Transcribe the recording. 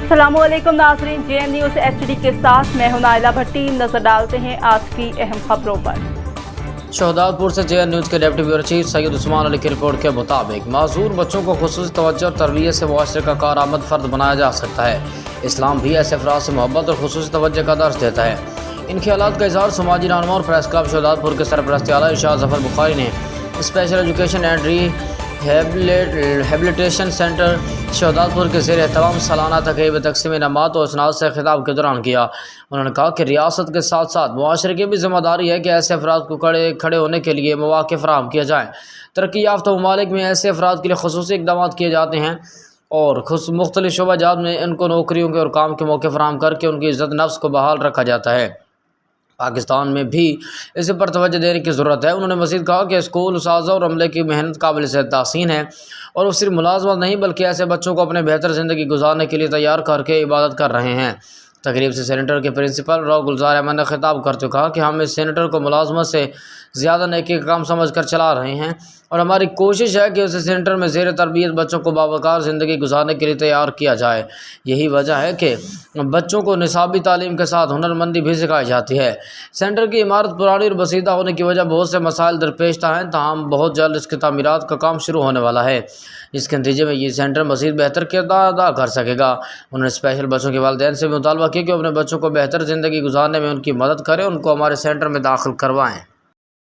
अस्सलामुअलैकुम नाज़रीन, JN news HD के साथ मैं हूं नाइला भट्टी। नजर डालते हैं आज की अहम खबरों पर। शहदादपुर से JN न्यूज़ के deputy bureau chief Syed Usman Ali की रिपोर्ट के मुताबिक माजूर बच्चों को खुसूसी तवज्जो और तरबियत से मुआशरे का कारआमद फ़र्द बनाया जा सकता है। इस्लाम भी ऐसे अफराद से मोहब्बत और खुसूसी तवज्जो का दर्स देता है। इन ख्यालात का इज़हार समाजी रहनुमा और प्रेस क्लब शहदादपुर के सरपरस्त आला इरशाद ज़फ़र बुखारी ने special education and rehabilitation centre Shahdadpur के ज़ेर एहतमाम सालाना तक़रीब तक़सीम इनामात और इसनाद से खिताब के दौरान किया। उन्होंने कहा कि रियासत के साथ साथ मुआशरे की भी ज़िम्मेदारी है कि ऐसे अफराद को खड़े होने के लिए मौक़े फ़राहम किया जाए। तरक्की याफ्ता ममालिक में ऐसे अफराद के लिए ख़ुसूसी इक़दाम किए जाते हैं और मुख्तलिफ़ शोबाजात में इनको नौकरियों के और काम के मौके फ़राहम करके उनकी इज़्ज़त नफ्स को बहाल रखा जाता है। पाकिस्तान में भी इस पर तवज्जो देने की ज़रूरत है। उन्होंने मज़ीद कहा कि स्कूल उस्ताज़ों और अमले की मेहनत काबिल तहसीन है और वो सिर्फ मुलाजमत नहीं बल्कि ऐसे बच्चों को अपने बेहतर ज़िंदगी गुजारने के लिए तैयार करके इबादत कर रहे हैं। तकरीब से सेनेटर के प्रिंसिपल रॉ गुलजार अहमद ने खिताब करते कहा कि हम इस सेनेटर को मुलाजमत से ज़्यादा नेकी का काम समझ कर चला रहे हैं और हमारी कोशिश है कि उस सेंटर में ज़ेर तरबियत बच्चों को बावकार ज़िंदगी गुजारने के लिए तैयार किया जाए। यही वजह है कि बच्चों को निसाबी तालीम के साथ हुनरमंदी भी सिखाई जाती है। सेंटर की इमारत पुरानी और बसीदा होने की वजह बहुत से मसाइल दरपेश हैं, ताहम बहुत जल्द इसकी तामीरात का काम शुरू होने वाला है, जिसके नतीजे में ये सेंटर मज़ीद बेहतर किरदार अदा कर सकेगा। उन्होंने स्पेशल बच्चों के वालिदैन से मुतालबा किया कि अपने बच्चों को बेहतर ज़िंदगी गुजारने में उनकी मदद करें, उनको हमारे सेंटर में दाखिल करवाएँ।